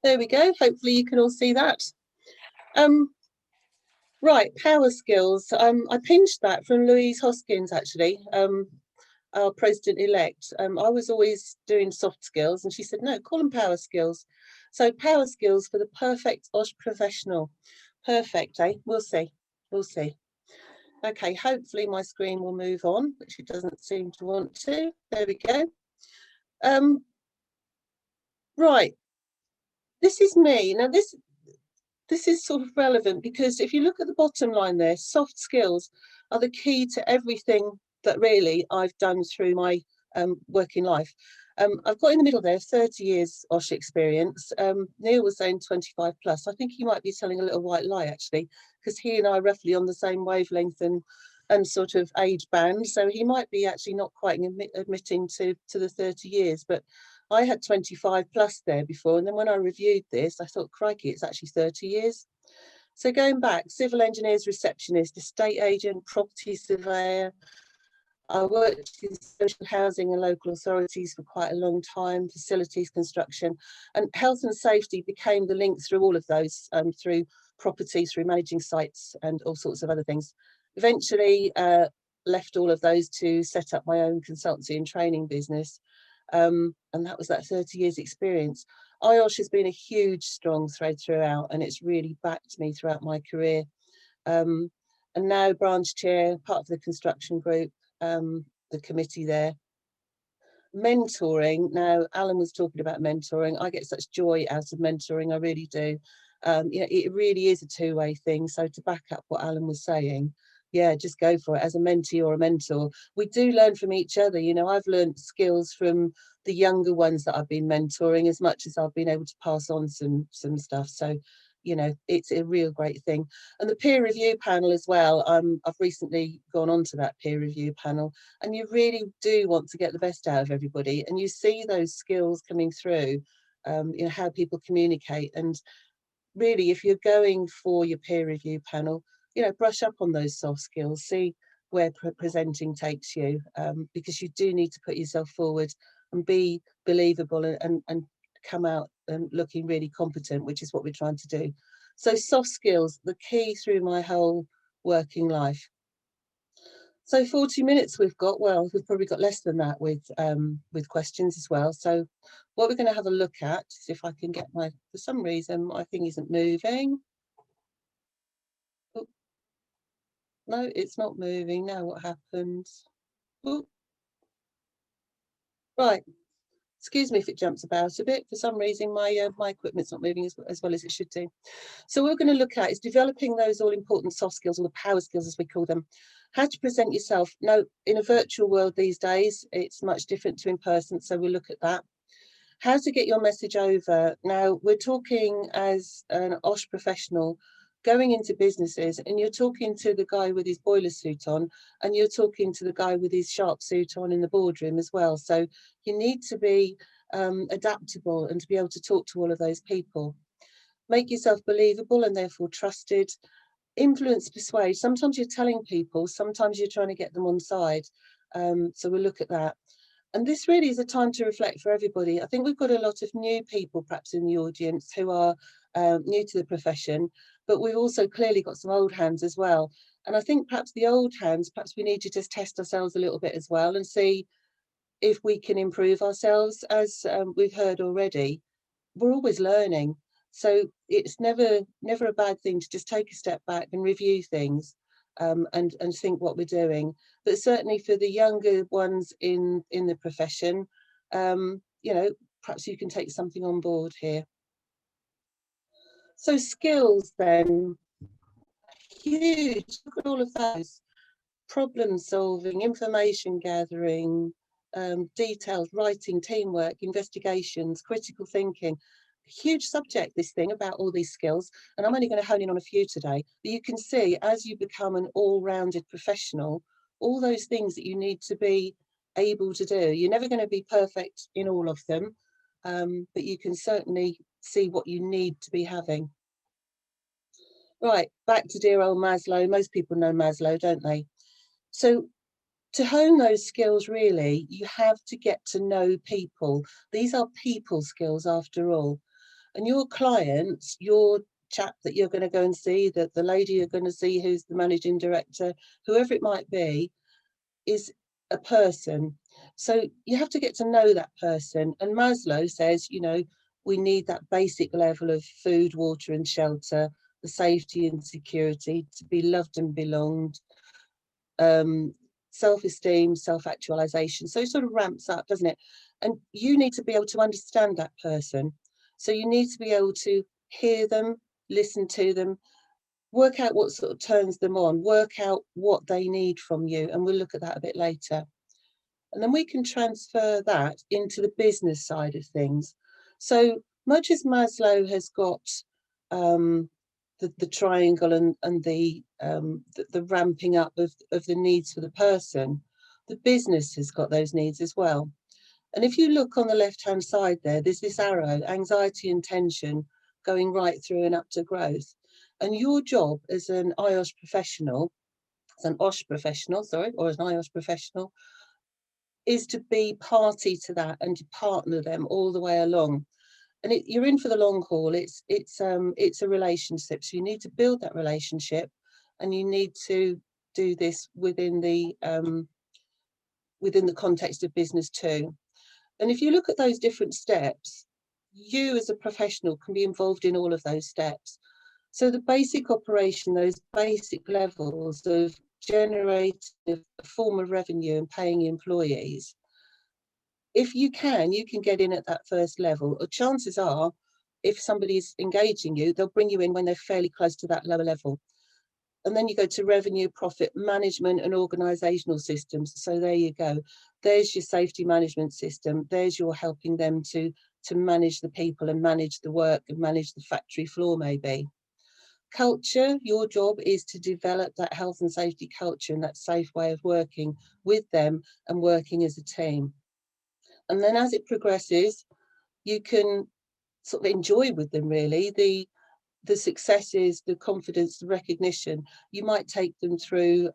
There we go. Hopefully you can all see that. Right, power skills. I pinched that from Louise Hoskins, actually, our president-elect. I was always doing soft skills, and she said, no, call them power skills. So power skills for the perfect IOSH professional. Perfect, eh? We'll see. We'll see. Okay, hopefully my screen will move on, which it doesn't seem to want to. There we go. Right, this is me. Now, this is sort of relevant because if you look at the bottom line there, soft skills are the key to everything that really I've done through my working life. I've got in the middle there 30 years IOSH experience. Neil was saying 25 plus. I think he might be telling a little white lie actually, because he and I are roughly on the same wavelength and sort of age band. So he might be actually not quite admitting to the 30 years, but I had 25 plus there before, and then when I reviewed this, I thought, crikey, it's actually 30 years. So going back, civil engineers, receptionist, estate agent, property surveyor. I worked in social housing and local authorities for quite a long time, facilities construction, and health and safety became the link through all of those, through property, through managing sites and all sorts of other things. Eventually left all of those to set up my own consultancy and training business. And that was that 30 years experience. IOSH has been a huge, strong thread throughout, and it's really backed me throughout my career. And now branch chair, part of the construction group, the committee there. Mentoring. Now, Alan was talking about mentoring. I get such joy out of mentoring, I really do. You know, it really is a two-way thing. So to back up what Alan was saying, yeah, just go for it as a mentee or a mentor. We do learn from each other. You know, I've learned skills from the younger ones that I've been mentoring as much as I've been able to pass on some stuff. So, you know, it's a real great thing. And the peer review panel as well. I've recently gone on to that peer review panel, and you really do want to get the best out of everybody. And you see those skills coming through, you know, how people communicate. And really, if you're going for your peer review panel, you know, brush up on those soft skills, see where presenting takes you, because you do need to put yourself forward and be believable and come out and looking really competent, which is what we're trying to do. So soft skills, the key through my whole working life. So 40 minutes we've got. Well, we've probably got less than that with questions as well. So what we're going to have a look at is if I can get my, for some reason, my thing isn't moving. Oh, no, it's not moving. Now what happens? Oh. Right. Excuse me if it jumps about a bit. For some reason, my equipment's not moving as well as it should do. So what we're going to look at is developing those all-important soft skills, or the power skills as we call them. How to present yourself. Now, in a virtual world these days, it's much different to in person, so we'll look at that. How to get your message over. Now, we're talking as an IOSH professional going into businesses, and you're talking to the guy with his boiler suit on, and you're talking to the guy with his sharp suit on in the boardroom as well. So you need to be adaptable and to be able to talk to all of those people. Make yourself believable and therefore trusted. Influence, persuade. Sometimes you're telling people, sometimes you're trying to get them on side. So we'll look at that. And this really is a time to reflect for everybody. I think we've got a lot of new people perhaps in the audience who are new to the profession, but we've also clearly got some old hands as well. And I think perhaps the old hands, perhaps we need to just test ourselves a little bit as well and see if we can improve ourselves. As we've heard already, we're always learning. So it's never a bad thing to just take a step back and review things and think what we're doing. But certainly for the younger ones in the profession, you know, perhaps you can take something on board here. So skills then, huge, look at all of those. Problem solving, information gathering, detailed writing, teamwork, investigations, critical thinking. Huge subject, this thing, about all these skills, and I'm only going to hone in on a few today. But you can see as you become an all-rounded professional, all those things that you need to be able to do. You're never going to be perfect in all of them, but you can certainly see what you need to be having. Right, back to dear old Maslow. Most people know Maslow, don't they? So To hone those skills, really, you have to get to know people. These are people skills after all. And your clients, your chap that you're going to go and see, the lady you're going to see who's the managing director, whoever it might be, is a person. So you have to get to know that person. And Maslow says, you know, we need that basic level of food, water and shelter, the safety and security, to be loved and belonged, self-esteem, self-actualization. So it sort of ramps up, doesn't it? And you need to be able to understand that person. So you need to be able to hear them, listen to them, work out what sort of turns them on, work out what they need from you. And we'll look at that a bit later. And then we can transfer that into the business side of things. So much as Maslow has got the triangle and the ramping up of the needs for the person, the business has got those needs as well. And if you look on the left-hand side there, there's this arrow, anxiety and tension, going right through and up to growth. And your job as an IOSH professional, as an OSH professional, sorry, or as an IOSH professional, is to be party to that and to partner them all the way along. And you're in for the long haul. It's a relationship. So you need to build that relationship, and you need to do this within the context of business too. And if you look at those different steps, you as a professional can be involved in all of those steps. So the basic operation, those basic levels of generating a form of revenue and paying employees, if you can get in at that first level, or chances are, if somebody's engaging you, they'll bring you in when they're fairly close to that lower level. And then you go to revenue, profit management and organizational systems. So there you go. There's your safety management system. There's your helping them to manage the people and manage the work and manage the factory floor maybe. Culture, your job is to develop that health and safety culture and that safe way of working with them and working as a team. And then as it progresses, you can sort of enjoy with them really the successes, the confidence, the recognition. You might take them through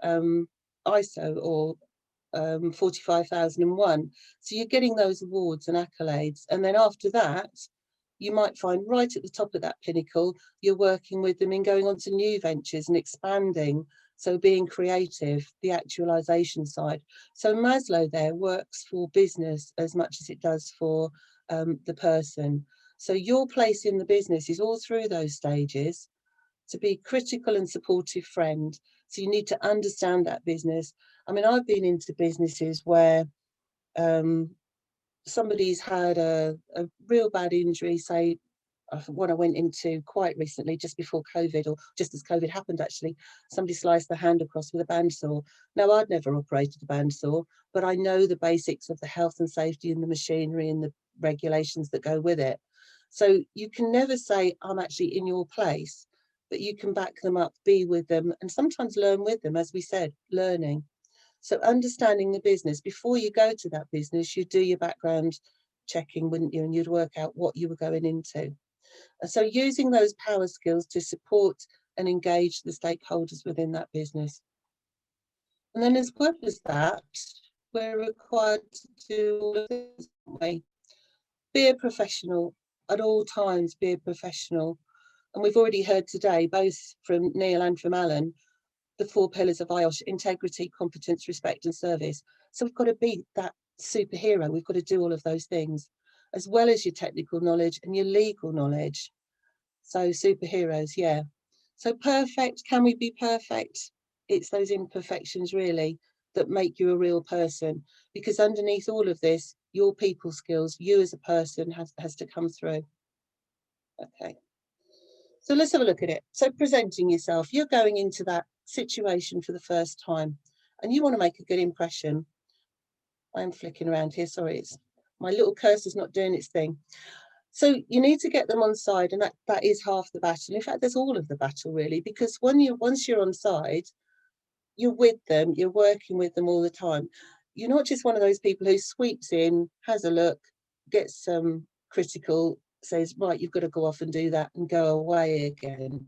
ISO or 45001. So you're getting those awards and accolades. And then after that, you might find right at the top of that pinnacle, you're working with them in going on to new ventures and expanding. So being creative, the actualization side. So Maslow there works for business as much as it does for the person. So your place in the business is all through those stages, to be critical and supportive friend. So you need to understand that business. I mean, I've been into businesses where somebody's had a real bad injury, say what I went into quite recently, just before COVID, or just as COVID happened actually, somebody sliced their hand across with a bandsaw. Now, I'd never operated a bandsaw, but I know the basics of the health and safety and the machinery and the regulations that go with it. So you can never say, I'm actually in your place, but you can back them up, be with them, and sometimes learn with them, as we said, learning. So understanding the business, before you go to that business, you do your background checking, wouldn't you? And you'd work out what you were going into. And so using those power skills to support and engage the stakeholders within that business. And then as well as that, we're required to do all of this way. Be a professional at all times, be a professional. And we've already heard today, both from Neil and from Alan, the 4 pillars of IOSH: integrity, competence, respect and service. So we've got to be that superhero. We've got to do all of those things, as well as your technical knowledge and your legal knowledge. So superheroes, yeah. So perfect, can we be perfect? It's those imperfections really that make you a real person, because underneath all of this, your people skills, you as a person has to come through. Okay. So let's have a look at it. So presenting yourself, you're going into that situation for the first time and you want to make a good impression. I'm flicking around here, sorry, it's my little cursor's not doing its thing. So you need to get them on side, and that is half the battle. In fact, there's all of the battle really, because once you're on side, you're with them, you're working with them all the time. You're not just one of those people who sweeps in, has a look, gets some critical, says, right, you've got to go off and do that and go away again.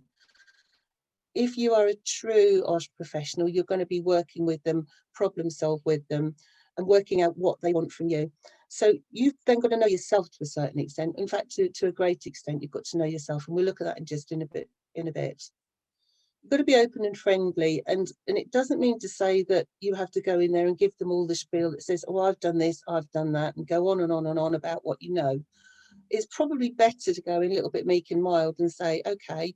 if you are a true IOSH professional, you're going to be working with them, problem solve with them, and working out what they want from you. So you've then got to know yourself to a certain extent. In fact, to a great extent, you've got to know yourself, and we'll look at that in a bit. You've got to be open and friendly, and it doesn't mean to say that you have to go in there and give them all the spiel that says, oh, I've done this, I've done that, and go on and on and on about what you know. It's probably better to go in a little bit meek and mild and say, okay,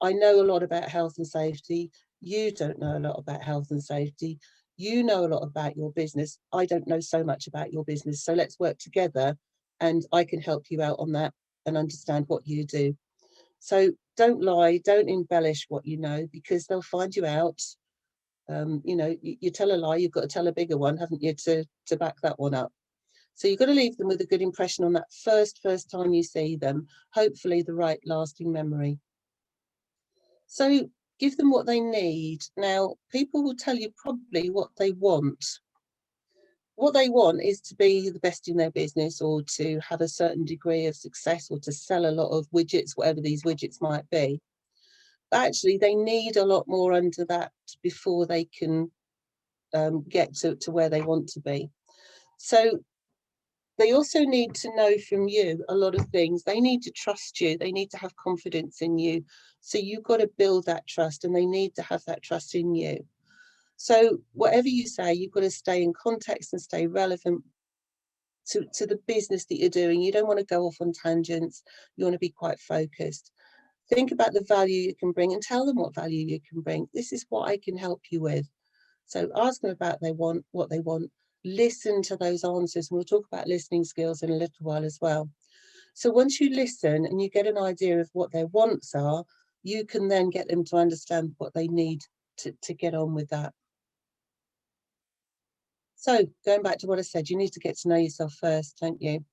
I know a lot about health and safety. You don't know a lot about health and safety. You know a lot about your business. I don't know so much about your business. So let's work together and I can help you out on that and understand what you do. So don't lie, don't embellish what you know, because they'll find you out. You know, you tell a lie, you've got to tell a bigger one, haven't you, to back that one up. So you've got to leave them with a good impression on that first time you see them, hopefully the right lasting memory. So give them what they need. Now, people will tell you probably what they want. What they want is to be the best in their business, or to have a certain degree of success, or to sell a lot of widgets, whatever these widgets might be. But actually, they need a lot more under that before they can get to where they want to be. So they also need to know from you a lot of things. They need to trust you. They need to have confidence in you. So you've got to build that trust, and they need to have that trust in you. So whatever you say, you've got to stay in context and stay relevant to the business that you're doing. You don't want to go off on tangents. You want to be quite focused. Think about the value you can bring and tell them what value you can bring. This is what I can help you with. So ask them about what they want. Listen to those answers, and we'll talk about listening skills in a little while as well. So once you listen and you get an idea of what their wants are, you can then get them to understand what they need to get on with that. So going back to what I said, you need to get to know yourself first, don't you?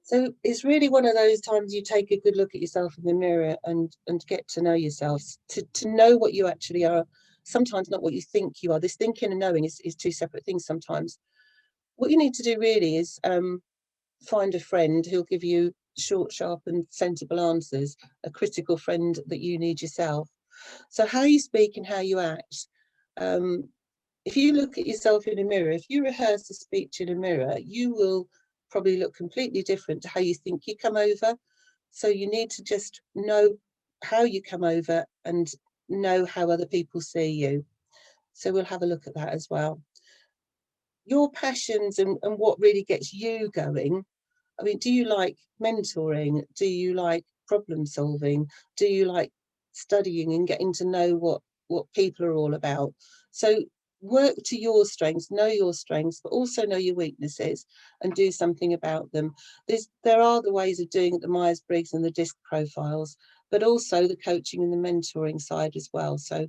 So it's really one of those times you take a good look at yourself in the mirror and get to know yourself, to know what you actually are. Sometimes not what you think you are. This thinking and knowing is two separate things sometimes. What you need to do really is find a friend who'll give you short, sharp and sensible answers, a critical friend that you need yourself. So how you speak and how you act. If you look at yourself in a mirror, if you rehearse a speech in a mirror, you will probably look completely different to how you think you come over. So you need to just know how you come over and know how other people see you. So we'll have a look at that as well. Your passions and what really gets you going. I mean, do you like mentoring? Do you like problem solving? Do you like studying and getting to know what people are all about? So work to your strengths, know your strengths, but also know your weaknesses and do something about them. There are the ways of doing it, the Myers-Briggs and the DISC profiles, but also the coaching and the mentoring side as well. So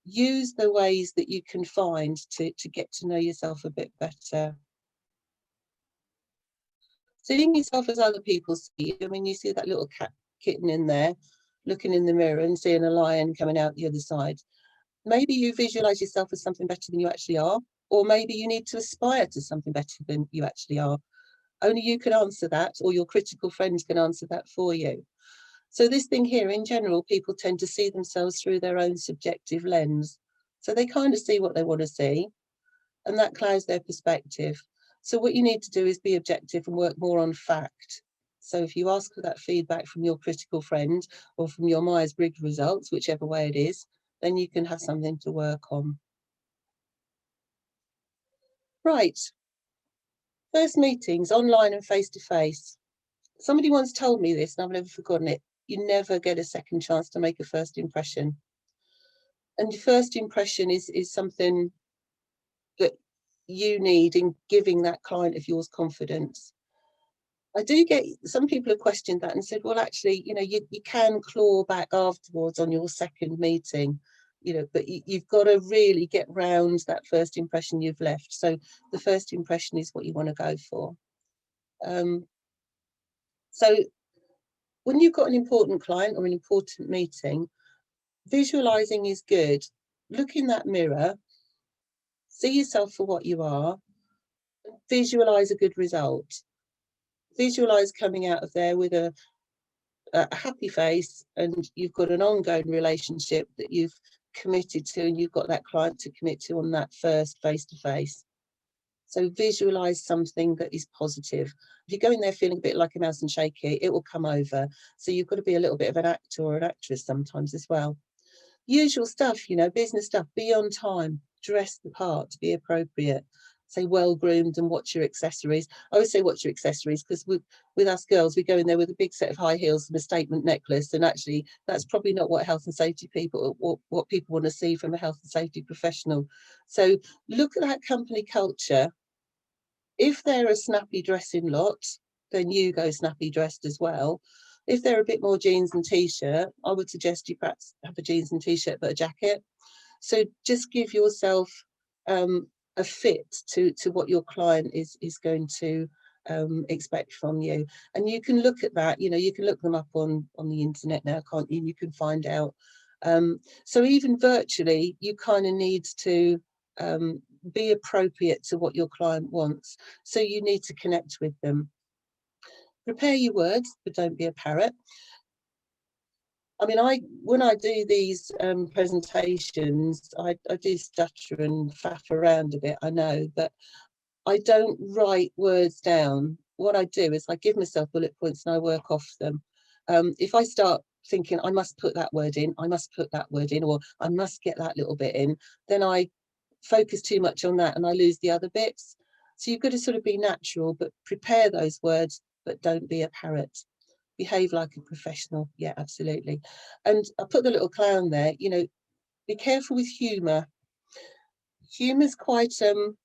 use the ways that you can find to get to know yourself a bit better. Seeing yourself as other people see you. I mean, you see that little kitten in there looking in the mirror and seeing a lion coming out the other side. Maybe you visualize yourself as something better than you actually are, or maybe you need to aspire to something better than you actually are. Only you can answer that, or your critical friends can answer that for you. So this thing here, in general, people tend to see themselves through their own subjective lens. So they kind of see what they want to see, and that clouds their perspective. So what you need to do is be objective and work more on fact. So if you ask for that feedback from your critical friend or from your Myers-Briggs results, whichever way it is, then you can have something to work on. Right. First meetings, online and face-to-face. Somebody once told me this, and I've never forgotten it. You never get a second chance to make a first impression. And your first impression is something that you need in giving that client of yours confidence. I do get some people have questioned that and said, well, actually, you know, you can claw back afterwards on your second meeting, you know, but you've got to really get round that first impression you've left. So the first impression is what you want to go for. So when you've got an important client or an important meeting, visualizing is good. Look in that mirror, see yourself for what you are, visualize a good result. Visualize coming out of there with a a happy face and you've got an ongoing relationship that you've committed to, and you've got that client to commit to on that first face-to-face. So visualize something that is positive. If you go in there feeling a bit like a mouse and shaky, it will come over. So you've got to be a little bit of an actor or an actress sometimes as well. Usual stuff, you know, business stuff, be on time, dress the part, be appropriate, say well groomed, and watch your accessories. I always say watch your accessories because with us girls, we go in there with a big set of high heels and a statement necklace, and actually that's probably not what health and safety people, what people want to see from a health and safety professional. So look at that company culture. If they're a snappy dressing lot, then you go snappy dressed as well. If they're a bit more jeans and t-shirt, I would suggest you perhaps have a jeans and t-shirt but a jacket. So just give yourself a fit to what your client is going to expect from you. And you can look at that, you know, you can look them up on the internet now, can't you? And you can find out. So even virtually, you kind of need to be appropriate to what your client wants. So you need to connect with them. Prepare your words, but don't be a parrot. I mean, when I do these presentations, I do stutter and faff around a bit, I know, but I don't write words down. What I do is I give myself bullet points and I work off them. If I start thinking I must put that word in, I must put that word in, or I must get that little bit in, then I focus too much on that and I lose the other bits. So you've got to sort of be natural, but prepare those words, but don't be a parrot. Behave like a professional. Yeah, absolutely. And I put the little clown there, you know, be careful with humour. Humour's quite an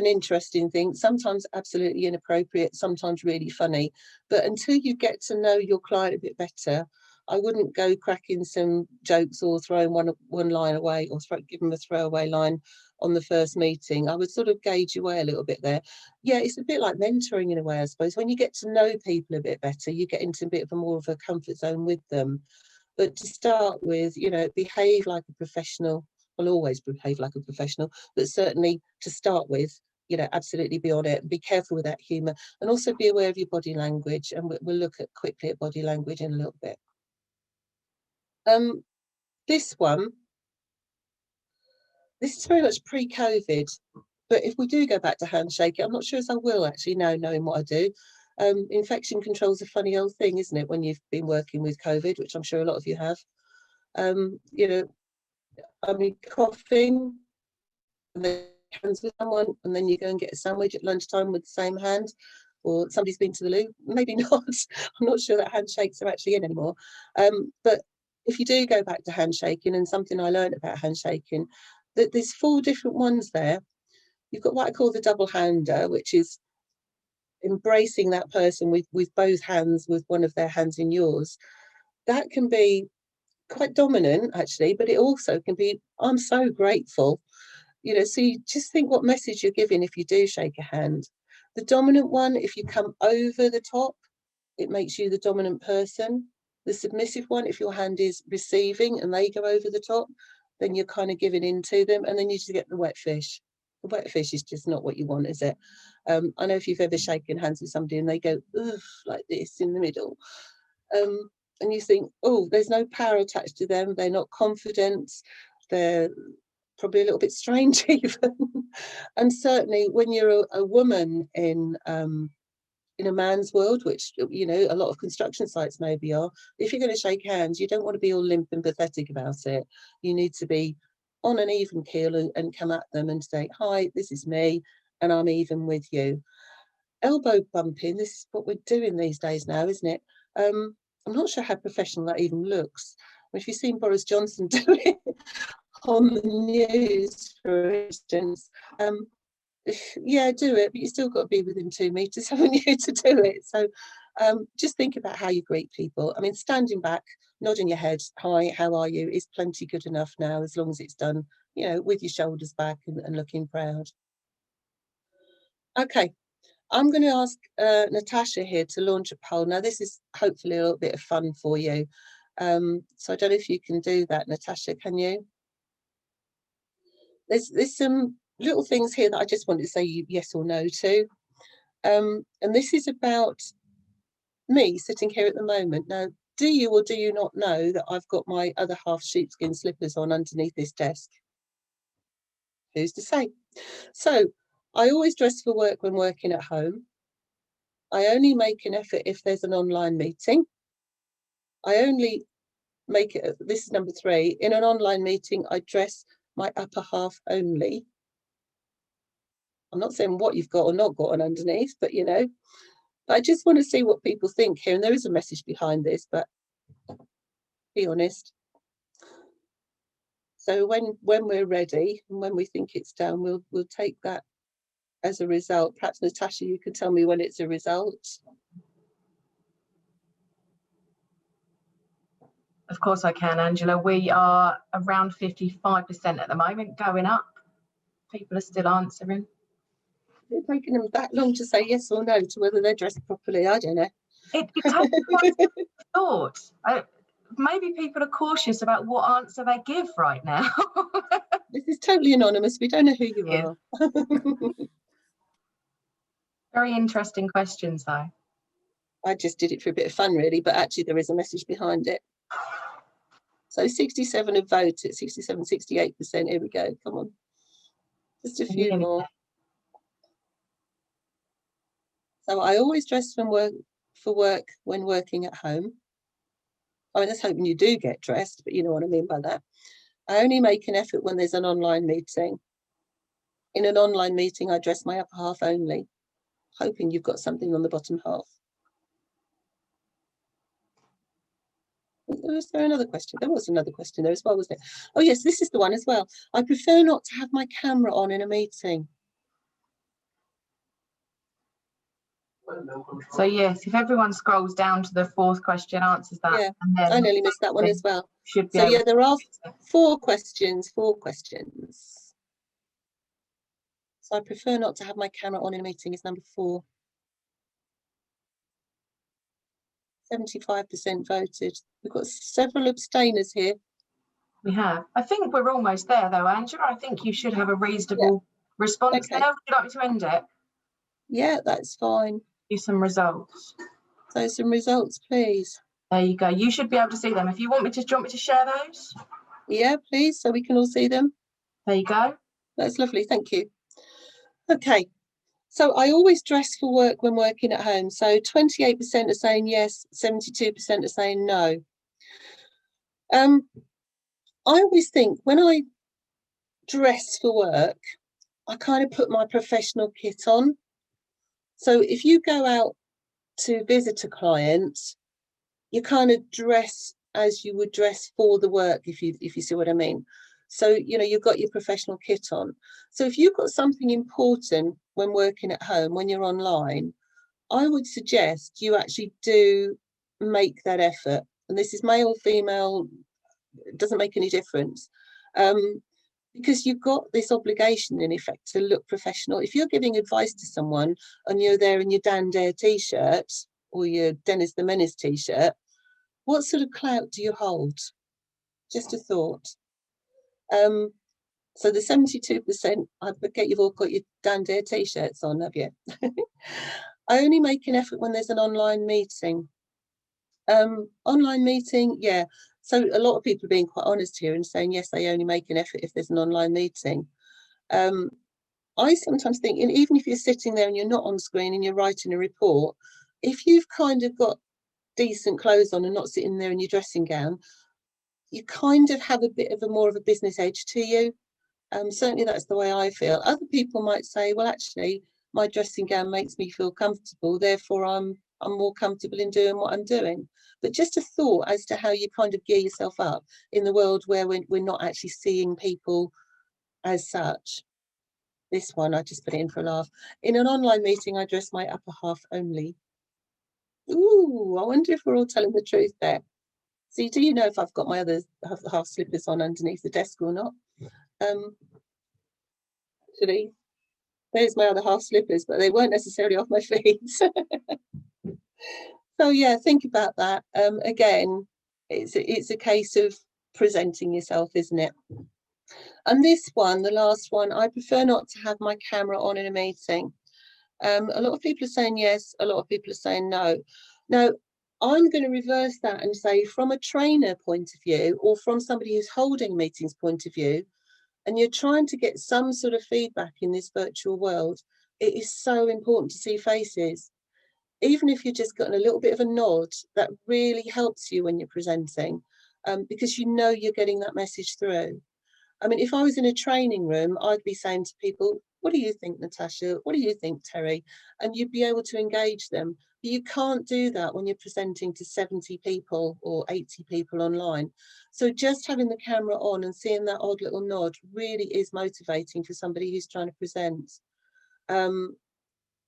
interesting thing, sometimes absolutely inappropriate, sometimes really funny. But until you get to know your client a bit better, I wouldn't go cracking some jokes or throwing one line away, or give them a throwaway line on the first meeting. I would sort of gauge your way a little bit there. Yeah, it's a bit like mentoring in a way, I suppose. When you get to know people a bit better, you get into a bit of a more of a comfort zone with them. But to start with, you know, behave like a professional. Will always behave like a professional, but certainly to start with, you know, absolutely be on it. Be careful with that humour, and also be aware of your body language. And we'll look at quickly at body language in a little bit. This is very much pre-COVID, but if we do go back to handshaking, I'm not sure as I will actually now, knowing what I do. Infection control is a funny old thing, isn't it, when you've been working with COVID, which I'm sure a lot of you have. You know, I mean, coughing, and then hands with someone, and then you go and get a sandwich at lunchtime with the same hand, or somebody's been to the loo. Maybe not. I'm not sure that handshakes are actually in anymore. But if you do go back to handshaking, and something I learned about handshaking, that there's 4 different ones there. You've got what I call the double hander, which is embracing that person with both hands, with one of their hands in yours. That can be quite dominant actually, but it also can be, I'm so grateful. You know, so you just think what message you're giving if you do shake a hand. The dominant one, if you come over the top, it makes you the dominant person. The submissive one, if your hand is receiving and they go over the top, then you're kind of giving in to them, and then you just get the wet fish. The wet fish is just not what you want, is it? I know if you've ever shaken hands with somebody and they go, ugh, like this in the middle, and you think, oh, there's no power attached to them, they're not confident, they're probably a little bit strange even. And certainly when you're a woman in a man's world, which, you know, a lot of construction sites maybe are, if you're going to shake hands, you don't want to be all limp and pathetic about it. You need to be on an even keel and come at them and say, hi, this is me, and I'm even with you. Elbow bumping, this is what we're doing these days now, isn't it? I'm not sure how professional that even looks. If you've seen Boris Johnson do it on the news, for instance, yeah, do it, but you still got to be within 2 meters, haven't you, to do it? So just think about how you greet people. I mean, standing back, nodding your head, hi, how are you, is plenty good enough now, as long as it's done, you know, with your shoulders back and looking proud. Okay, I'm going to ask Natasha here to launch a poll. Now, this is hopefully a little bit of fun for you. So I don't know if you can do that, Natasha, can you? There's some little things here that I just wanted to say yes or no to. And this is about me sitting here at the moment. Now, do you or do you not know that I've got my other half sheepskin slippers on underneath this desk? Who's to say? So I always dress for work when working at home. I only make an effort if there's an online meeting. I only make it, this is number 3, in an online meeting, I dress my upper half only. I'm not saying what you've got or not got on underneath, but you know, I just want to see what people think here. And there is a message behind this, but be honest. So when we're ready and when we think it's done, we'll take that as a result. Perhaps Natasha, you can tell me when it's a result. Of course I can, Angela. We are around 55% at the moment, going up. People are still answering. It's taking them that long to say yes or no to whether they're dressed properly. I don't know. It takes thought. Maybe people are cautious about what answer they give right now. This is totally anonymous. We don't know who you are. Very interesting questions, though. I just did it for a bit of fun, really, but actually there is a message behind it. So 67 have voted, 67, 68%. Here we go. Come on. Just a few more. So I always dress for work when working at home. I mean, that's hoping you do get dressed, but you know what I mean by that. I only make an effort when there's an online meeting. In an online meeting, I dress my upper half only, hoping you've got something on the bottom half. Was there another question? There was another question there as well, wasn't it? Oh yes, this is the one as well. I prefer not to have my camera on in a meeting. So yes, if everyone scrolls down to the 4th question, answers that. Yeah, and then I nearly missed that one as well. Should be so yeah, there are 4 questions. 4 questions. So I prefer not to have my camera on in a meeting is number 4. 75% voted. We've got several abstainers here. We have. I think we're almost there though, Angela. I think you should have a reasonable response. Okay. Now, would you like me to end it? Yeah, that's fine. Do some results. So some results, please. There you go. You should be able to see them. If you want me to, do you want me to share those? Yeah, please, so we can all see them. There you go. That's lovely, thank you. Okay, so I always dress for work when working at home. So 28% are saying yes, 72% are saying no. I always think when I dress for work, I kind of put my professional kit on. So if you go out to visit a client, you kind of dress as you would dress for the work, if you see what I mean. So, you know, you've got your professional kit on. So if you've got something important when working at home, when you're online, I would suggest you actually do make that effort. And this is male, female, it doesn't make any difference. Because you've got this obligation, in effect, to look professional. If you're giving advice to someone and you're there in your Dan Dare t-shirt or your Dennis the Menace t-shirt, what sort of clout do you hold? Just a thought. So the 72%, I forget you've all got your Dan Dare t-shirts on, have you? I only make an effort when there's an online meeting. Online meeting, yeah. So a lot of people are being quite honest here and saying, yes, they only make an effort if there's an online meeting. I sometimes think, and even if you're sitting there and you're not on screen and you're writing a report, if you've kind of got decent clothes on and not sitting there in your dressing gown, you kind of have a bit of more of a business edge to you. Certainly that's the way I feel. Other people might say, well, actually, my dressing gown makes me feel comfortable, therefore I'm more comfortable in doing what I'm doing. But just a thought as to how you kind of gear yourself up in the world where we're not actually seeing people as such. This one, I just put it in for a laugh. In an online meeting, I dress my upper half only. Ooh, I wonder if we're all telling the truth there. See, do you know if I've got my other half slippers on underneath the desk or not? Actually, there's my other half slippers, but they weren't necessarily off my feet. So yeah, think about that. Again, it's a case of presenting yourself, isn't it? And this one, the last one, I prefer not to have my camera on in a meeting. A lot of people are saying yes, a lot of people are saying no. Now, I'm going to reverse that and say, from a trainer point of view, or from somebody who's holding meetings point of view, and you're trying to get some sort of feedback in this virtual world, it is so important to see faces. Even if you're just getting a little bit of a nod, that really helps you when you're presenting, because you know you're getting that message through. I mean, if I was in a training room, I'd be saying to people, what do you think, Natasha? What do you think, Terry? And you'd be able to engage them. But you can't do that when you're presenting to 70 people or 80 people online. So just having the camera on and seeing that odd little nod really is motivating for somebody who's trying to present. And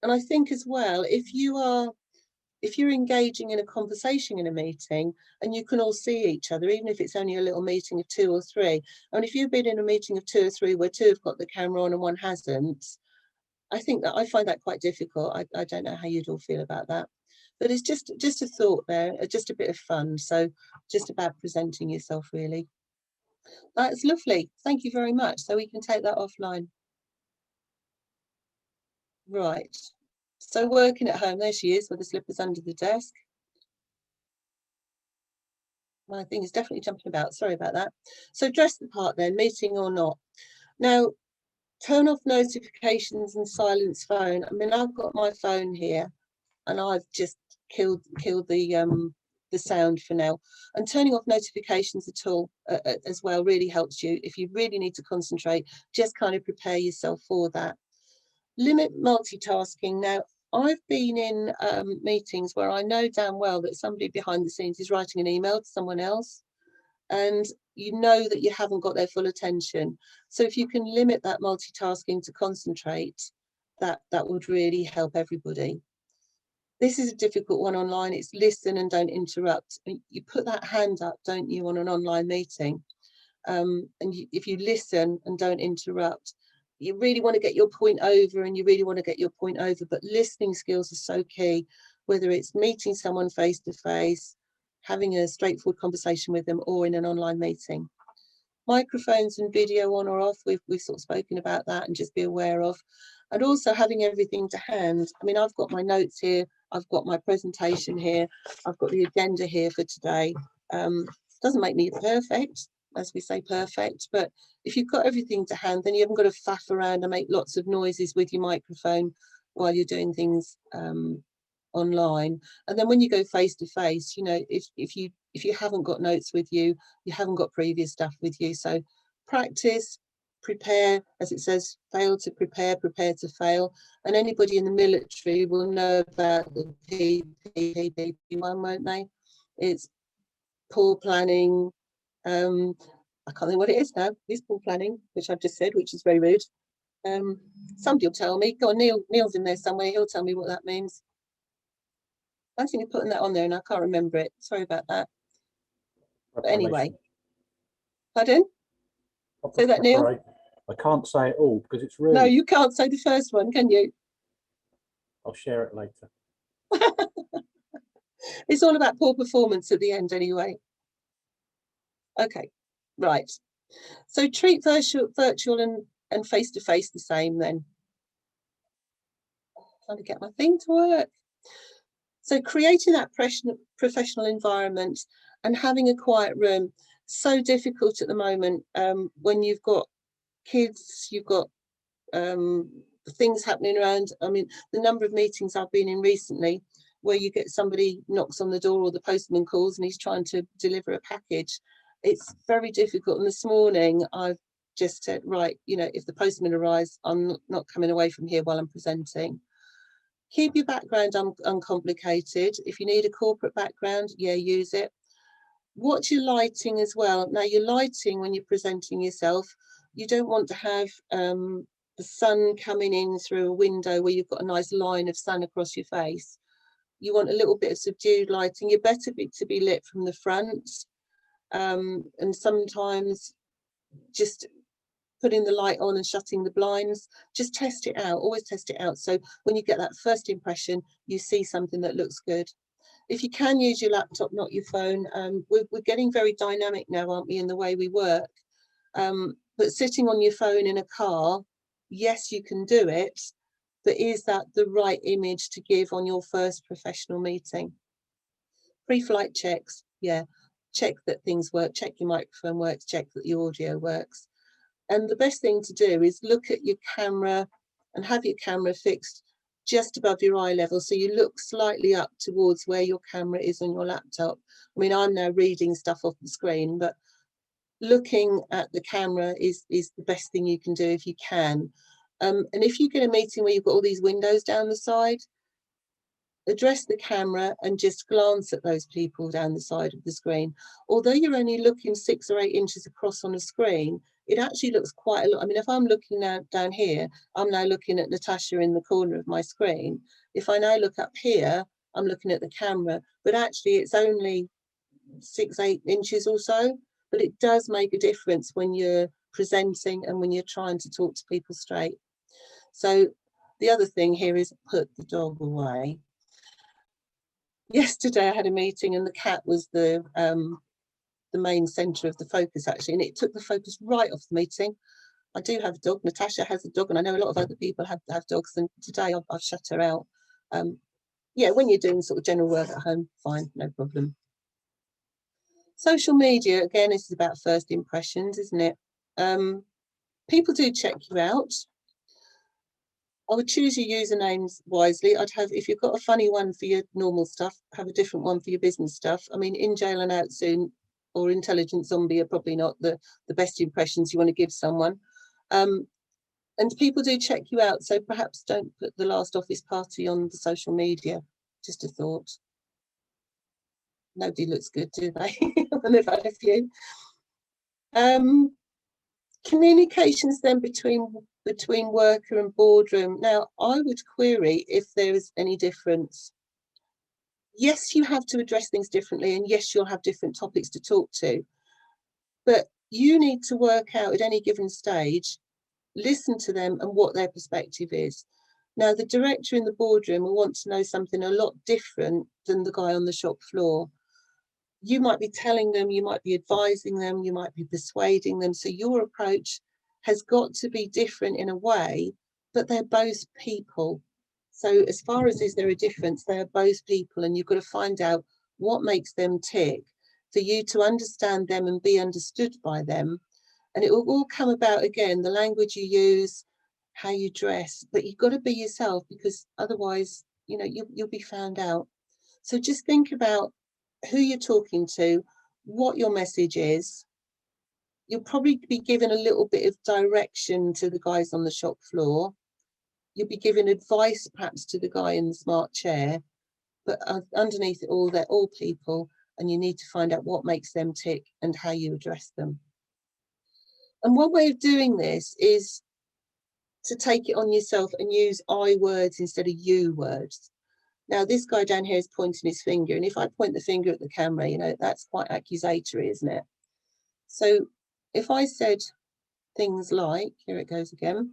I think as well, if you're engaging in a conversation in a meeting and you can all see each other, even if it's only a little meeting of 2 or 3, and if you've been in a meeting of 2 or 3 where 2 have got the camera on and 1 hasn't, I find that quite difficult. I don't know how you'd all feel about that, but it's just a thought there, just a bit of fun. So just about presenting yourself, really. That's lovely. Thank you very much. So we can take that offline. Right. So working at home, there she is with the slippers under the desk. My thing is definitely jumping about. Sorry about that. So dress the part then, meeting or not. Now, turn off notifications and silence phone. I mean, I've got my phone here and I've just killed the sound for now. And turning off notifications at all as well really helps you. If you really need to concentrate, just kind of prepare yourself for that. Limit multitasking. Now, I've been in meetings where I know damn well that somebody behind the scenes is writing an email to someone else, and you know that you haven't got their full attention. So if you can limit that multitasking to concentrate, that would really help everybody. This is a difficult one online. It's listen and don't interrupt. You put that hand up, don't you, on an online meeting? If you listen and don't interrupt, you really want to get your point over, and you really want to get your point over, but listening skills are so key, whether it's meeting someone face to face, having a straightforward conversation with them, or in an online meeting. Microphones and video on or off, we've sort of spoken about that, and just be aware of. And also having everything to hand. I mean, I've got my notes here, I've got my presentation here, I've got the agenda here for today. Doesn't make me perfect, as we say, perfect, but if you've got everything to hand, then you haven't got to faff around and make lots of noises with your microphone while you're doing things online. And then when you go face to face, you know, if you haven't got notes with you, you haven't got previous stuff with you. So practice, prepare, as it says, fail to prepare, prepare to fail. And anybody in the military will know about the PPP one, won't they? It's poor planning. I can't think what it is now. It's poor planning, which I've just said, which is very rude. Somebody will tell me. Go on, Neil's in there somewhere. He'll tell me what that means. I think you're putting that on there and I can't remember it. Sorry about that. But anyway, pardon? Say that, Neil. I can't say it all because it's rude. No, you can't say the first one, can you? I'll share it later. It's all about poor performance at the end anyway. Okay, right. So treat virtual and face-to-face the same then. I'm trying to get my thing to work. So creating that professional environment and having a quiet room, so difficult at the moment when you've got kids, you've got things happening around. I mean, the number of meetings I've been in recently where you get somebody knocks on the door or the postman calls and he's trying to deliver a package. It's very difficult. And this morning I've just said, right, you know, if the postman arrives, I'm not coming away from here while I'm presenting. Keep your background uncomplicated. If you need a corporate background, yeah, use it. Watch your lighting as well. Now, your lighting when you're presenting yourself, you don't want to have the sun coming in through a window where you've got a nice line of sun across your face. You want a little bit of subdued lighting. You're better to be lit from the front. And sometimes just putting the light on and shutting the blinds, just test it out, always test it out. So when you get that first impression, you see something that looks good. If you can use your laptop, not your phone, we're getting very dynamic now, aren't we, in the way we work. But sitting on your phone in a car, yes, you can do it, but is that the right image to give on your first professional meeting? Pre-flight checks, yeah. Check that things work, check your microphone works, check that your audio works. And the best thing to do is look at your camera and have your camera fixed just above your eye level, so you look slightly up towards where your camera is on your laptop. I mean, I'm now reading stuff off the screen, but looking at the camera is the best thing you can do if you can. And if you get a meeting where you've got all these windows down the side, address the camera and just glance at those people down the side of the screen. Although you're only looking 6 or 8 inches across on a screen, it actually looks quite a lot. I mean, if I'm looking now down here, I'm now looking at Natasha in the corner of my screen. If I now look up here, I'm looking at the camera, but actually it's only 6, 8 inches or so. But it does make a difference when you're presenting and when you're trying to talk to people straight. So the other thing here is put the dog away. Yesterday I had a meeting and the cat was the main centre of the focus, actually, and it took the focus right off the meeting. I do have a dog, Natasha has a dog, and I know a lot of other people have dogs, and today I've shut her out. Yeah, when you're doing sort of general work at home, fine, no problem. Social media, again, this is about first impressions, isn't it? People do check you out. I would choose your usernames wisely. I'd have, if you've got a funny one for your normal stuff, have a different one for your business stuff. I mean, in jail and out soon, or intelligent zombie are probably not the best impressions you want to give someone. And people do check you out, so perhaps don't put the last office party on the social media. Just a thought. Nobody looks good, do they? When they've had a few. Communications then between worker and boardroom. Now, I would query if there is any difference. Yes, you have to address things differently, and yes, you'll have different topics to talk to, but you need to work out at any given stage, listen to them and what their perspective is. Now, the director in the boardroom will want to know something a lot different than the guy on the shop floor. You might be telling them, you might be advising them, you might be persuading them. So your approach has got to be different in a way, but they're both people. So as far as is there a difference, they're both people, and you've got to find out what makes them tick for you to understand them and be understood by them. And it will all come about, again, the language you use, how you dress, but you've got to be yourself, because otherwise, you know, you'll be found out. So just think about who you're talking to, what your message is. You'll probably be given a little bit of direction to the guys on the shop floor. You'll be giving advice perhaps to the guy in the smart chair, but underneath it all, they're all people, and you need to find out what makes them tick and how you address them. And one way of doing this is to take it on yourself and use I words instead of you words. Now, this guy down here is pointing his finger, and if I point the finger at the camera, you know, that's quite accusatory, isn't it? So if I said things like, here it goes again,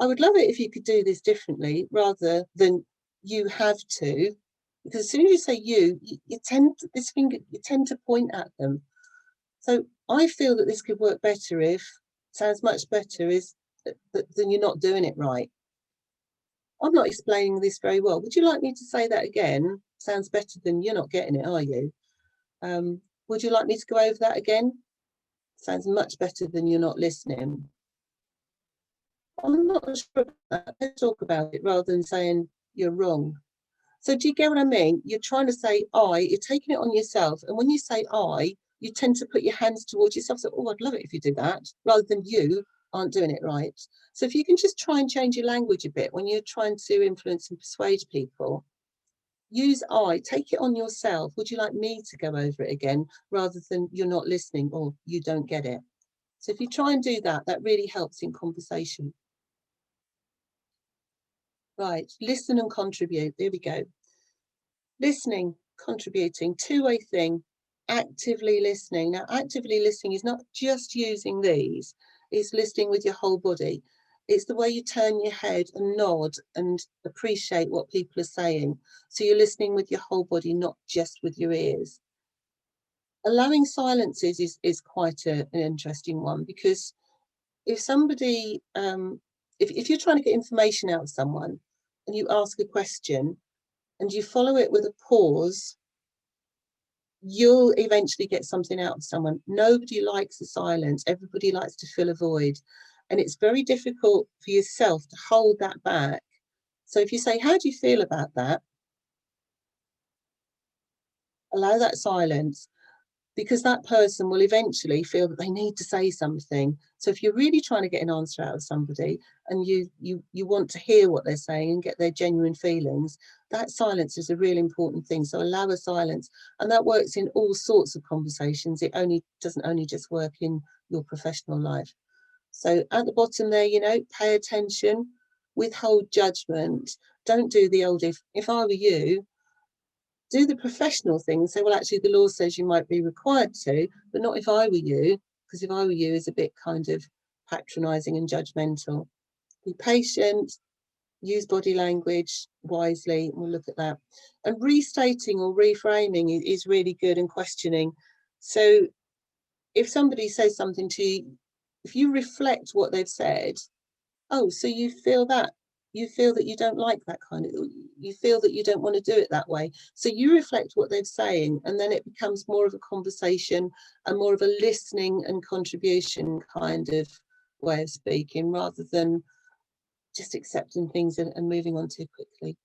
I would love it if you could do this differently rather than you have to, because as soon as you say you tend to point at them. So I feel that this could work better if, sounds much better is than you're not doing it right. I'm not explaining this very well. Would you like me to say that again? Sounds better than you're not getting it, are you? Would you like me to go over that again? Sounds much better than you're not listening. I'm not sure about that. Let's talk about it rather than saying you're wrong. So do you get what I mean? You're trying to say I, you're taking it on yourself. And when you say I, you tend to put your hands towards yourself. So, oh, I'd love it if you did that, rather than you aren't doing it right. So if you can just try and change your language a bit when you're trying to influence and persuade people, use I, take it on yourself. Would you like me to go over it again, rather than you're not listening or you don't get it? So if you try and do that, that really helps in conversation. Right, listen and contribute. There we go. Listening, contributing, two-way thing, actively listening. Now, actively listening is not just using these, it's listening with your whole body. It's the way you turn your head and nod and appreciate what people are saying. So you're listening with your whole body, not just with your ears. Allowing silences is quite an interesting one, because if somebody, if you're trying to get information out of someone and you ask a question and you follow it with a pause, you'll eventually get something out of someone. Nobody likes the silence. Everybody likes to fill a void. And it's very difficult for yourself to hold that back. So if you say, how do you feel about that? Allow that silence, because that person will eventually feel that they need to say something. So if you're really trying to get an answer out of somebody and you want to hear what they're saying and get their genuine feelings, that silence is a really important thing. So allow a silence, and that works in all sorts of conversations. It doesn't only just work in your professional life. So at the bottom there, you know, pay attention, withhold judgment. Don't do the old, if I were you. Do the professional thing and say, well, actually, the law says you might be required to, but not if I were you, because if I were you is a bit kind of patronising and judgmental. Be patient, use body language wisely, and we'll look at that. And restating or reframing is really good, and questioning. So if somebody says something to you, if you reflect what they've said, oh, so you feel that you don't like that kind of, you feel that you don't want to do it that way. So you reflect what they're saying, and then it becomes more of a conversation and more of a listening and contribution kind of way of speaking, rather than just accepting things and moving on too quickly.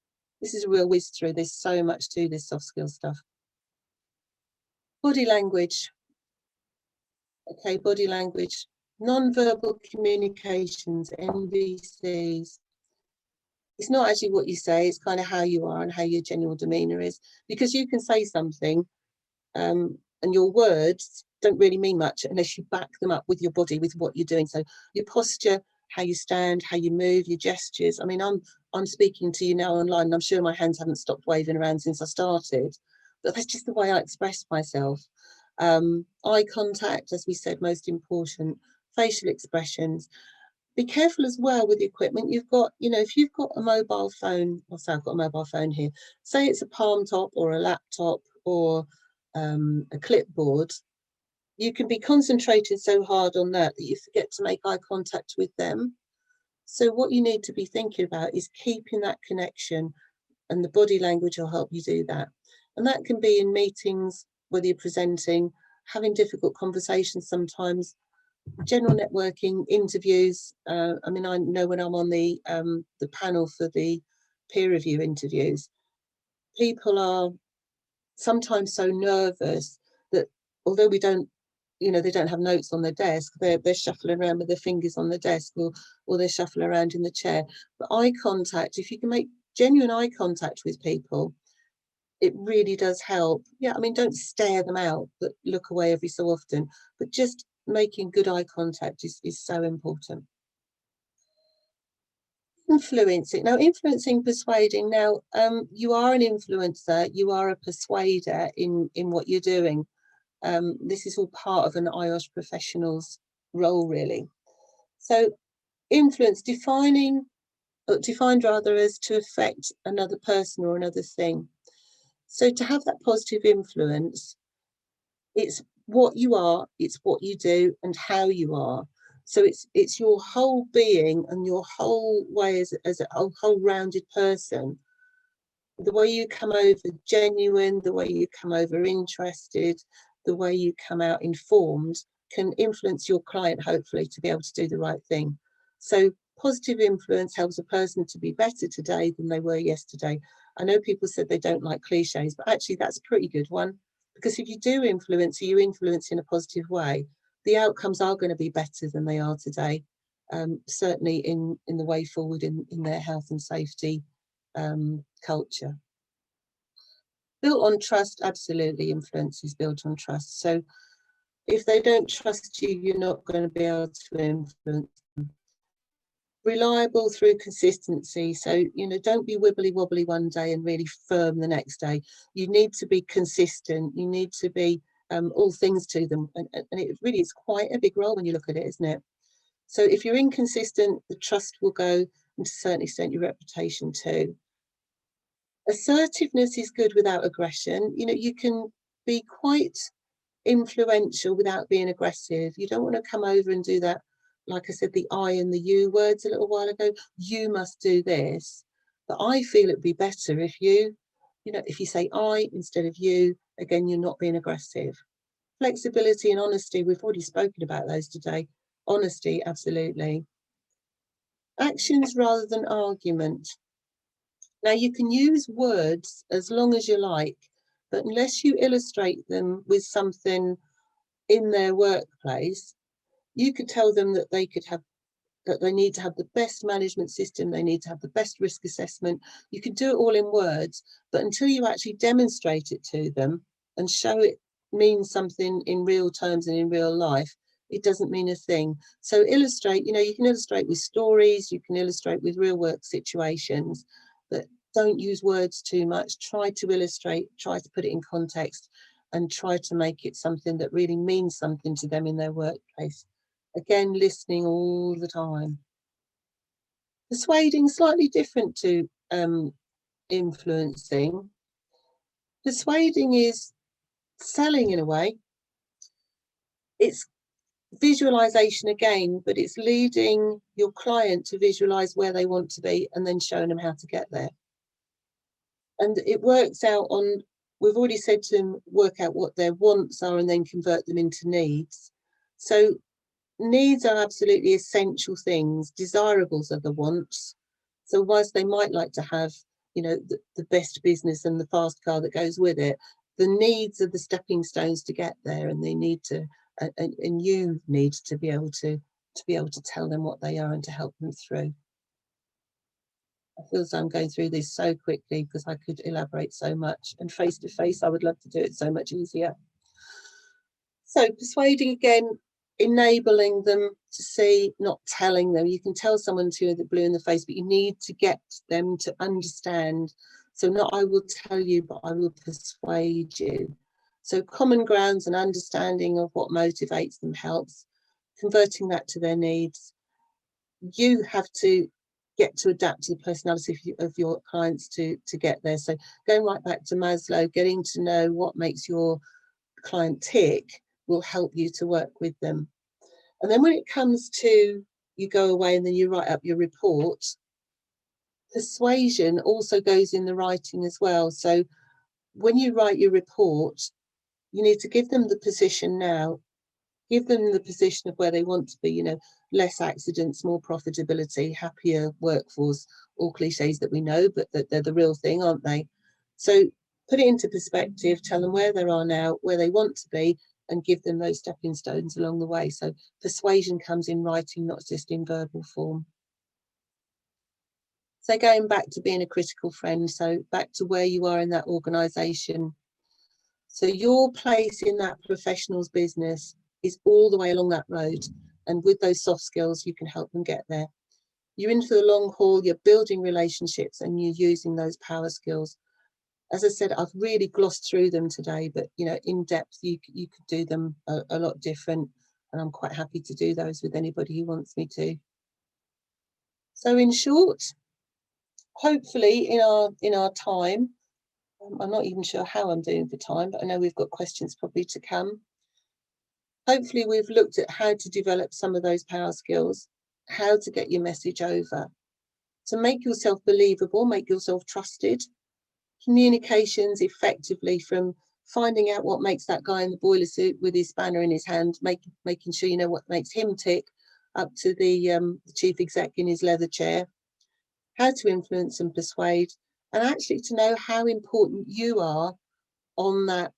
This is a real whiz through. There's so much to this soft skill stuff. Body language. Okay, body language. Non-verbal communications, NVCs. It's not actually what you say, it's kind of how you are and how your general demeanour is. Because you can say something and your words don't really mean much unless you back them up with your body, with what you're doing. So your posture, how you stand, how you move, your gestures. I mean, I'm speaking to you now online, and I'm sure my hands haven't stopped waving around since I started, but that's just the way I express myself. Eye contact, as we said, most important. Facial expressions. Be careful as well with the equipment you've got. You know, if you've got a mobile phone, I'll say I've got a mobile phone here, say it's a palm top or a laptop or a clipboard, you can be concentrated so hard on that that you forget to make eye contact with them. So what you need to be thinking about is keeping that connection, and the body language will help you do that. And that can be in meetings, whether you're presenting, having difficult conversations sometimes, general networking, interviews. I mean, I know when I'm on the panel for the peer review interviews, people are sometimes so nervous that although we don't, you know, they don't have notes on their desk, they're shuffling around with their fingers on the desk, or they're shuffling around in the chair. But eye contact, if you can make genuine eye contact with people, it really does help. Yeah, I mean, don't stare them out, but look away every so often, but just making good eye contact is so important. Influencing. Now, influencing, persuading. Now, you are an influencer, you are a persuader in what you're doing. This is all part of an IOSH professional's role, really. So influence, defined rather as to affect another person or another thing. So to have that positive influence, it's what you are, it's what you do, and how you are. So it's your whole being and your whole way as a whole rounded person. The way you come over genuine, the way you come over interested, the way you come out informed can influence your client, hopefully, to be able to do the right thing. So positive influence helps a person to be better today than they were yesterday. I know people said they don't like cliches, but actually that's a pretty good one, because if you do influence, you influence in a positive way, the outcomes are going to be better than they are today, certainly in the way forward in their health and safety culture. Built on trust, absolutely, influence is built on trust. So if they don't trust you, you're not going to be able to influence them. Reliable through consistency. So, you know, don't be wibbly wobbly one day and really firm the next day. You need to be consistent. You need to be all things to them. And it really is quite a big role when you look at it, isn't it? So if you're inconsistent, the trust will go, and to a certain extent your reputation too. Assertiveness is good without aggression. You know, you can be quite influential without being aggressive. You don't want to come over and do that, like I said, the I and the you words a little while ago. You must do this. But I feel it'd be better if you know, if you say I instead of you, Again, you're not being aggressive. Flexibility and honesty, we've already spoken about those today. Honesty, absolutely. Actions rather than argument. Now, you can use words as long as you like, but unless you illustrate them with something in their workplace, you could tell them that they need to have the best management system, they need to have the best risk assessment. You can do it all in words, but until you actually demonstrate it to them and show it means something in real terms and in real life, it doesn't mean a thing. So illustrate, you can illustrate with stories, you can illustrate with real work situations, but don't use words too much. Try to illustrate, try to put it in context, and try to make it something that really means something to them in their workplace. Again, listening all the time. Persuading, slightly different to influencing. Persuading is selling in a way. It's visualization again, but it's leading your client to visualize where they want to be and then showing them how to get there. And it works out on, we've already said to them, work out what their wants are and then convert them into needs. So needs are absolutely essential things. Desirables are the wants. So whilst they might like to have, the best business and the fast car that goes with it, the needs are the stepping stones to get there, and they need to, and you need to be able to tell them what they are and to help them through. I feel as I'm going through this so quickly because I could elaborate so much, and face to face, I would love to do it so much easier. So persuading again, enabling them to see, not telling them. You can tell someone to the blue in the face, but you need to get them to understand. So not I will tell you, but I will persuade you. So common grounds and understanding of what motivates them helps. Converting that to their needs. You have to get to adapt to the personality of your clients to get there. So going right back to Maslow, getting to know what makes your client tick will help you to work with them. And then when it comes to, you go away and then you write up your report, persuasion also goes in the writing as well. So when you write your report, you need to give them the position now, give them the position of where they want to be, less accidents, more profitability, happier workforce, all cliches that we know, but that they're the real thing, aren't they? So put it into perspective, tell them where they are now, where they want to be, and give them those stepping stones along the way. So persuasion comes in writing, not just in verbal form. So going back to being a critical friend, so back to where you are in that organisation. So your place in that professional's business is all the way along that road. And with those soft skills, you can help them get there. You're in for the long haul, you're building relationships, and you're using those power skills. As I said, I've really glossed through them today, but in depth, you could do them a lot different, and I'm quite happy to do those with anybody who wants me to. So in short, hopefully in our time, I'm not even sure how I'm doing for time, but I know we've got questions probably to come. Hopefully we've looked at how to develop some of those power skills, how to get your message over, to make yourself believable, make yourself trusted. Communications effectively, from finding out what makes that guy in the boiler suit with his spanner in his hand, making sure you know what makes him tick, up to the chief exec in his leather chair, how to influence and persuade, and actually to know how important you are on that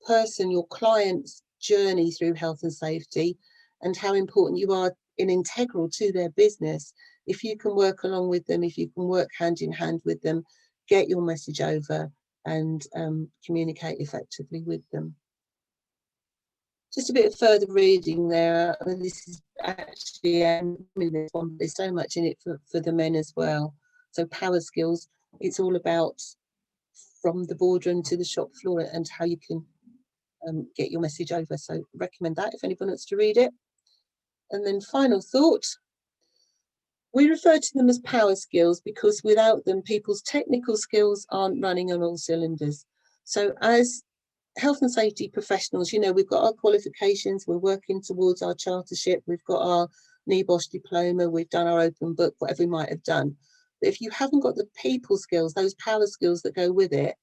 person, your client's journey through health and safety, and how important you are and integral to their business. If you can work along with them, if you can work hand in hand with them, get your message over and communicate effectively with them. Just a bit of further reading there. I mean, this is actually this one, there's so much in it for the men as well. So power skills, it's all about from the boardroom to the shop floor and how you can get your message over. So recommend that if anyone wants to read it. And then final thought, we refer to them as power skills because without them, people's technical skills aren't running on all cylinders. So as health and safety professionals, we've got our qualifications, we're working towards our chartership, we've got our IOSH diploma, we've done our open book, whatever we might have done. But if you haven't got the people skills, those power skills that go with it,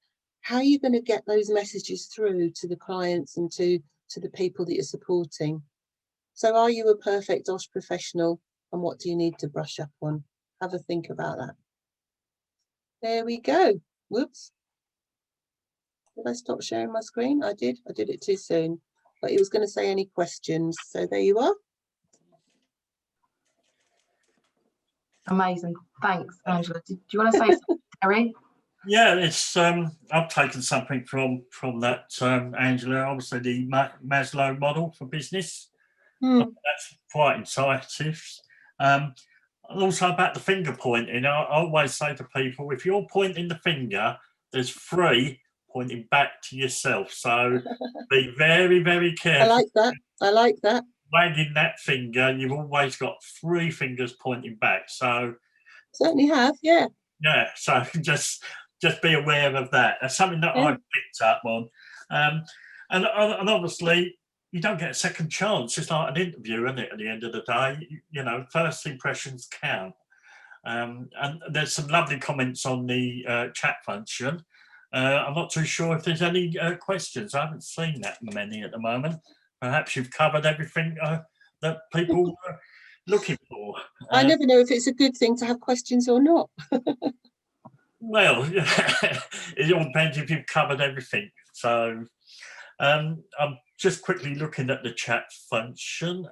how are you going to get those messages through to the clients and to the people that you're supporting? So are you a perfect IOSH professional, and what do you need to brush up on? Have a think about that. There we go. Whoops. Did I stop sharing my screen? I did it too soon, but he was going to say any questions. So there you are. Amazing. Thanks, Angela. Do you want to say something, Terry? Yeah, it's I've taken something from that, Angela. Obviously, the Maslow model for business. That's quite incisive. And also about the finger pointing. I always say to people, if you're pointing the finger, there's 3 pointing back to yourself. So be very, very careful. I like that. I like that. Wagging that finger, you've always got 3 fingers pointing back. So certainly have, yeah. Yeah, so just be aware of that. That's something that I picked up on. And obviously, you don't get a second chance. It's like an interview, isn't it, at the end of the day? You know, first impressions count. And there's some lovely comments on the chat function. I'm not too sure if there's any questions. I haven't seen that many at the moment. Perhaps you've covered everything that people are looking for. I never know if it's a good thing to have questions or not. Well, it all depends if you've covered everything. So I'm just quickly looking at the chat function.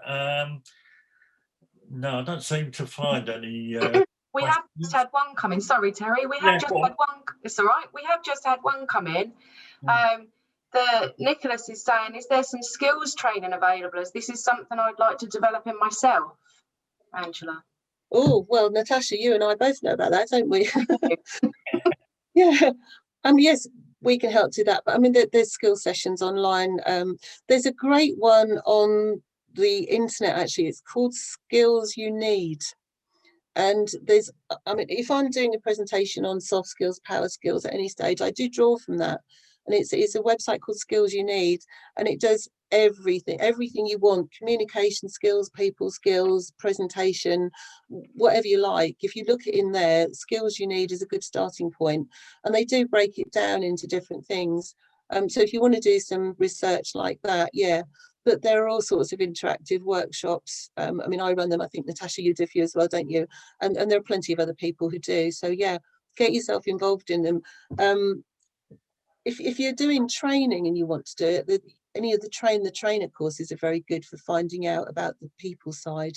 No, I don't seem to find any. We have just had one come in. Sorry, Terry. We have just had one. It's all right. We have just had one come in. Nicholas is saying, is there some skills training available, as this is something I'd like to develop in myself? Angela. Oh, well, Natasha, you and I both know about that, don't we? Yeah. Yes, we can help do that. But I mean, there's skill sessions online. There's a great one on the internet, actually. It's called Skills You Need. And there's, I mean, if I'm doing a presentation on soft skills, power skills at any stage, I do draw from that. And it's a website called Skills You Need, and it does everything you want: communication skills, people skills, presentation, whatever you like. If you look it in there, Skills You Need is a good starting point, and they do break it down into different things. So if you want to do some research like that, yeah. But there are all sorts of interactive workshops. I mean, I run them. I think, Natasha, you do a few as well, don't you? And there are plenty of other people who do. So yeah, get yourself involved in them. If you're doing training and you want to do it, any of the Train the Trainer courses are very good for finding out about the people side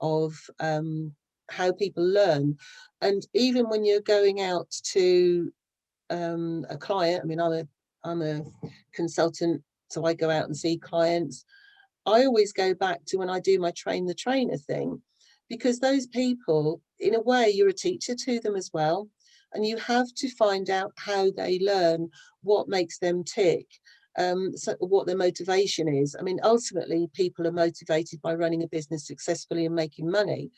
of how people learn. And even when you're going out to a client, I mean, I'm a consultant, so I go out and see clients. I always go back to when I do my Train the Trainer thing, because those people, in a way, you're a teacher to them as well. And you have to find out how they learn, what makes them tick, so what their motivation is. I mean, ultimately, people are motivated by running a business successfully and making money.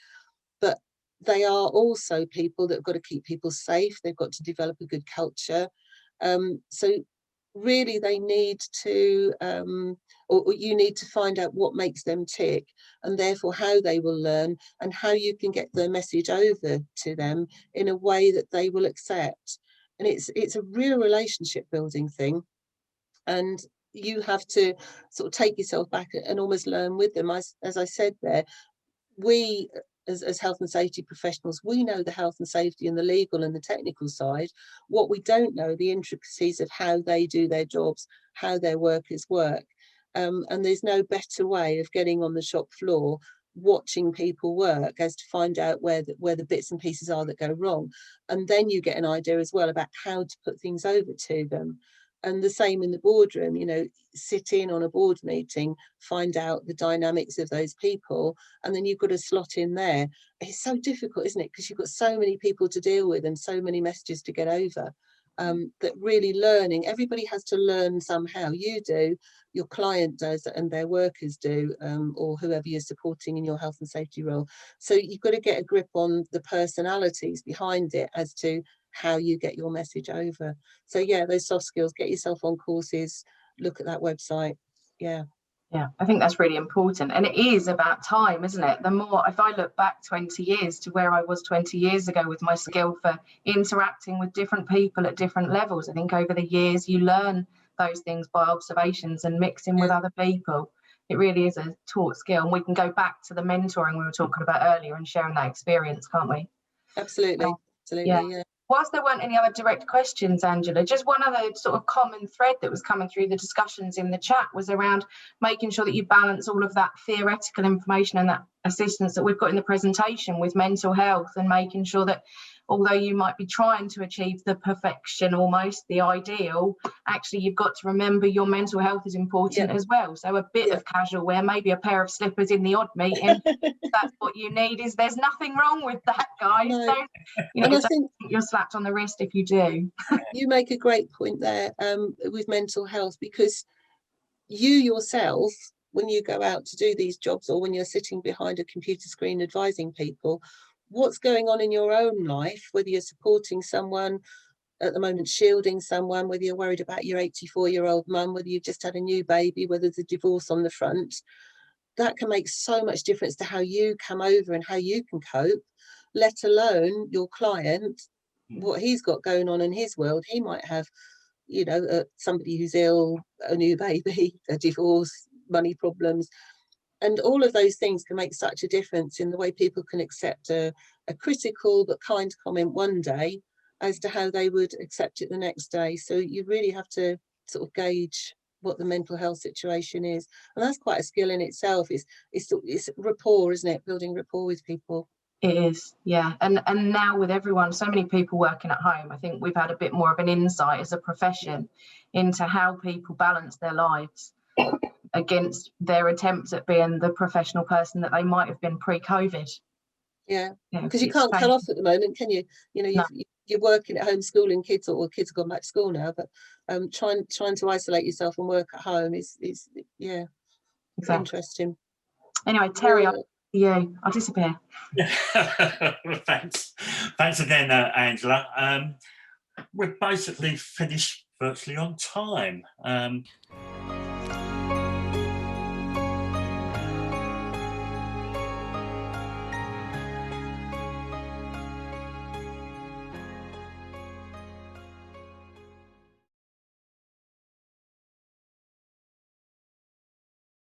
But they are also people that have got to keep people safe. They've got to develop a good culture. So really they need to, or you need to find out what makes them tick, and therefore how they will learn, and how you can get the message over to them in a way that they will accept. And it's a real relationship building thing, and you have to sort of take yourself back and almost learn with them. As I said there, we as health and safety professionals, we know the health and safety and the legal and the technical side. What we don't know, the intricacies of how they do their jobs, how their workers work. And there's no better way of getting on the shop floor, watching people work, as to find out where the bits and pieces are that go wrong. And then you get an idea as well about how to put things over to them. And the same in the boardroom, you know, sit in on a board meeting, find out the dynamics of those people, and then you've got to slot in there. It's so difficult, isn't it? Because you've got so many people to deal with and so many messages to get over, that really learning, everybody has to learn somehow. You do, your client does, and their workers do, or whoever you're supporting in your health and safety role. So you've got to get a grip on the personalities behind it as to how you get your message over. So yeah, those soft skills, get yourself on courses, look at that website. Yeah. Yeah, I think that's really important. And it is about time, isn't it? The more, if I look back 20 years to where I was 20 years ago with my skill for interacting with different people at different levels, I think over the years you learn those things by observations and mixing with other people. It really is a taught skill. And we can go back to the mentoring we were talking about earlier and sharing that experience, can't we? Absolutely. Absolutely. Yeah. Whilst there weren't any other direct questions, Angela, just one other sort of common thread that was coming through the discussions in the chat was around making sure that you balance all of that theoretical information and that assistance that we've got in the presentation with mental health, and making sure that although you might be trying to achieve the perfection, almost the ideal, actually you've got to remember your mental health is important as well. So a bit of casual wear, maybe a pair of slippers in the odd meeting, that's what you need. Is there's nothing wrong with that, guys. No. Don't, you know, don't think you're slapped on the wrist if you do. You make a great point there with mental health, because you yourself, when you go out to do these jobs or when you're sitting behind a computer screen advising people, what's going on in your own life, whether you're supporting someone at the moment, shielding someone, whether you're worried about your 84-year-old mum, whether you've just had a new baby, whether there's a divorce on the front, that can make so much difference to how you come over and how you can cope, let alone your client, what he's got going on in his world. He might have, you know, somebody who's ill, a new baby, a divorce, money problems. And all of those things can make such a difference in the way people can accept a critical but kind comment one day as to how they would accept it the next day. So you really have to sort of gauge what the mental health situation is. And that's quite a skill in itself. It's rapport, isn't it? Building rapport with people. It is, yeah. And now with everyone, so many people working at home, I think we've had a bit more of an insight as a profession into how people balance their lives against their attempts at being the professional person that they might have been pre-COVID. Yeah, because you can't cut off at the moment, can you? You know, you're working at home, schooling kids, or kids have gone back to school now, but trying to isolate yourself and work at home is exactly. Interesting. Anyway, Terry, I'll disappear. Thanks again, Angela. We're basically finished virtually on time.